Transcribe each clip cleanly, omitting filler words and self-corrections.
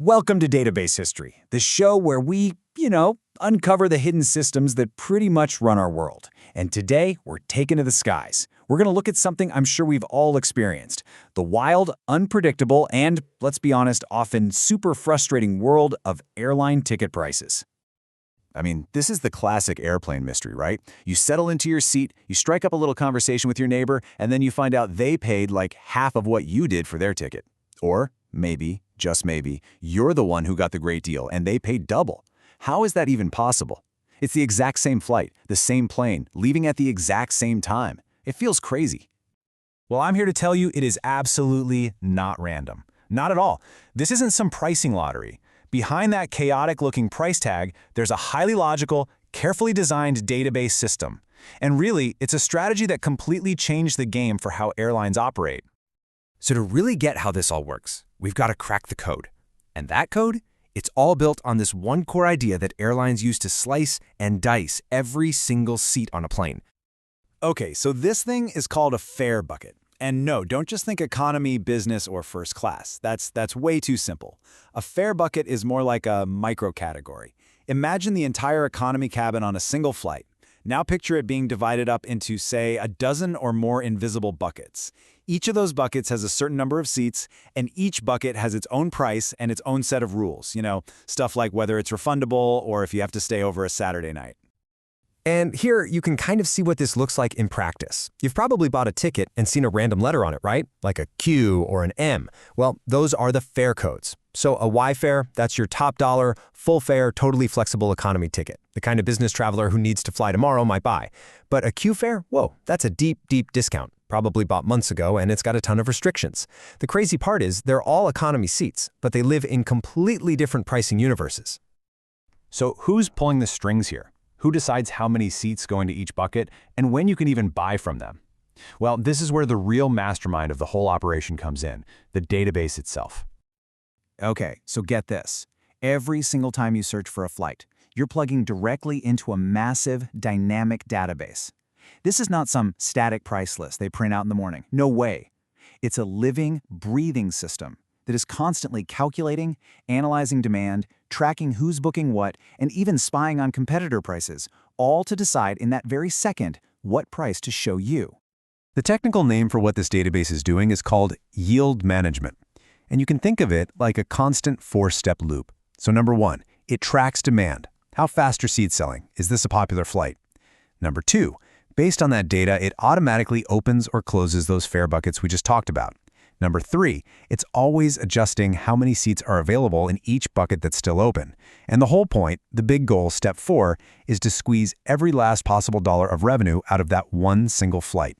Welcome to Database History, the show where we, uncover the hidden systems that pretty much run our world. And today, we're taken to the skies. We're going to look at something I'm sure we've all experienced: the wild, unpredictable, and, let's be honest, often super frustrating world of airline ticket prices. I mean, this is the classic airplane mystery, right? You settle into your seat, you strike up a little conversation with your neighbor, and then you find out they paid like half of what you did for their ticket. Or maybe, just maybe, you're the one who got the great deal and they paid double. How is that even possible? It's the exact same flight, the same plane, leaving at the exact same time. It feels crazy. Well, I'm here to tell you it is absolutely not random. Not at all. This isn't some pricing lottery. Behind that chaotic-looking price tag, there's a highly logical, carefully designed database system. And really, it's a strategy that completely changed the game for how airlines operate. So to really get how this all works, we've got to crack the code. And that code? It's all built on this one core idea that airlines use to slice and dice every single seat on a plane. Okay, so this thing is called a fare bucket. And no, don't just think economy, business, or first class. That's way too simple. A fare bucket is more like a micro-category. Imagine the entire economy cabin on a single flight. Now picture it being divided up into, say, a dozen or more invisible buckets. Each of those buckets has a certain number of seats, and each bucket has its own price and its own set of rules. Stuff like whether it's refundable or if you have to stay over a Saturday night. And here, you can kind of see what this looks like in practice. You've probably bought a ticket and seen a random letter on it, right? Like a Q or an M. Well, those are the fare codes. So a Y fare, that's your top dollar, full fare, totally flexible economy ticket, the kind of business traveler who needs to fly tomorrow might buy. But a Q fare, whoa, that's a deep, deep discount, probably bought months ago, and it's got a ton of restrictions. The crazy part is they're all economy seats, but they live in completely different pricing universes. So who's pulling the strings here? Who decides how many seats go into each bucket, and when you can even buy from them? Well, this is where the real mastermind of the whole operation comes in, the database itself. Okay, so get this. Every single time you search for a flight, you're plugging directly into a massive, dynamic database. This is not some static price list they print out in the morning. No way. It's a living, breathing system that is constantly calculating, analyzing demand, tracking who's booking what, and even spying on competitor prices, all to decide in that very second what price to show you. The technical name for what this database is doing is called yield management. And you can think of it like a constant four-step loop. So number one, it tracks demand. How fast are seats selling? Is this a popular flight? Number two, based on that data, it automatically opens or closes those fare buckets we just talked about. Number three, it's always adjusting how many seats are available in each bucket that's still open. And the whole point, the big goal, step four, is to squeeze every last possible dollar of revenue out of that one single flight.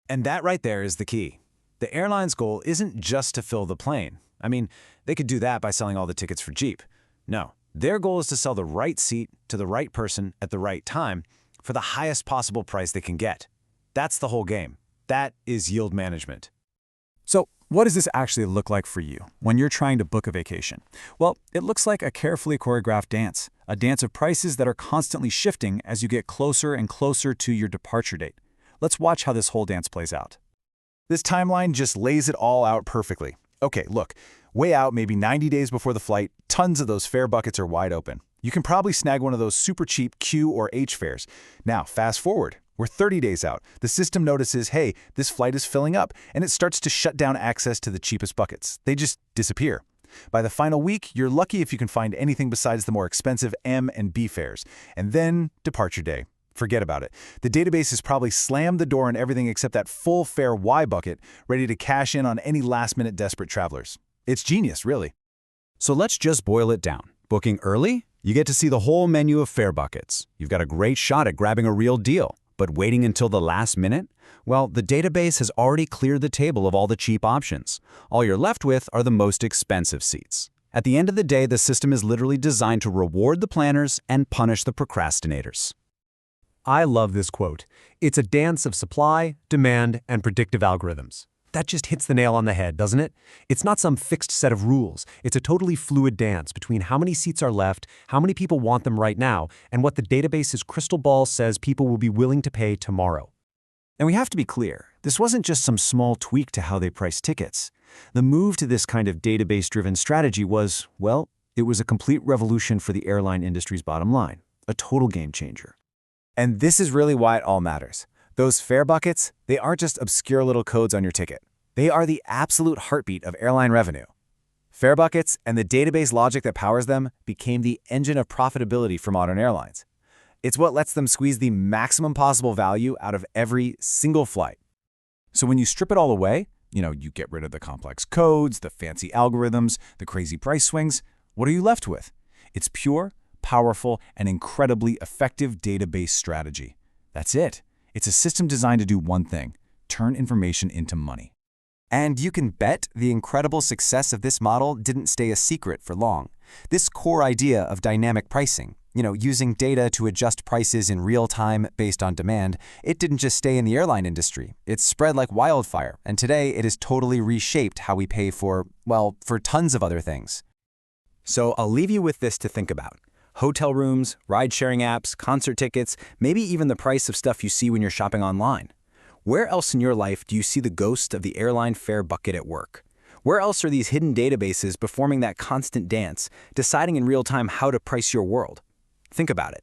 And that right there is the key. The airline's goal isn't just to fill the plane. I mean, they could do that by selling all the tickets for cheap. No, their goal is to sell the right seat to the right person at the right time for the highest possible price they can get. That's the whole game. That is yield management. So, what does this actually look like for you when you're trying to book a vacation? Well, it looks like a carefully choreographed dance, a dance of prices that are constantly shifting as you get closer and closer to your departure date. Let's watch how this whole dance plays out. This timeline just lays it all out perfectly. Okay, look, way out, maybe 90 days before the flight, tons of those fare buckets are wide open. You can probably snag one of those super cheap Q or H fares. Now, fast forward. We're 30 days out. The system notices, hey, this flight is filling up, and it starts to shut down access to the cheapest buckets. They just disappear. By the final week, you're lucky if you can find anything besides the more expensive M and B fares. And then, departure day. Forget about it. The database has probably slammed the door on everything except that full fare Y bucket, ready to cash in on any last-minute desperate travelers. It's genius, really. So let's just boil it down. Booking early? You get to see the whole menu of fare buckets. You've got a great shot at grabbing a real deal. But waiting until the last minute? Well, the database has already cleared the table of all the cheap options. All you're left with are the most expensive seats. At the end of the day, the system is literally designed to reward the planners and punish the procrastinators. I love this quote. It's a dance of supply, demand, and predictive algorithms. That just hits the nail on the head, doesn't it? It's not some fixed set of rules. It's a totally fluid dance between how many seats are left, how many people want them right now, and what the database's crystal ball says people will be willing to pay tomorrow. And we have to be clear, this wasn't just some small tweak to how they price tickets. The move to this kind of database-driven strategy was, well, it was a complete revolution for the airline industry's bottom line, a total game changer. And this is really why it all matters. Those fare buckets, they aren't just obscure little codes on your ticket. They are the absolute heartbeat of airline revenue. Fare buckets and the database logic that powers them became the engine of profitability for modern airlines. It's what lets them squeeze the maximum possible value out of every single flight. So when you strip it all away, you get rid of the complex codes, the fancy algorithms, the crazy price swings, what are you left with? It's pure, powerful, and incredibly effective database strategy. That's it. It's a system designed to do one thing: turn information into money. And you can bet the incredible success of this model didn't stay a secret for long. This core idea of dynamic pricing, using data to adjust prices in real time based on demand, it didn't just stay in the airline industry. It's spread like wildfire, and today it has totally reshaped how we pay for tons of other things. So I'll leave you with this to think about. Hotel rooms, ride-sharing apps, concert tickets, maybe even the price of stuff you see when you're shopping online. Where else in your life do you see the ghost of the airline fare bucket at work? Where else are these hidden databases performing that constant dance, deciding in real time how to price your world? Think about it.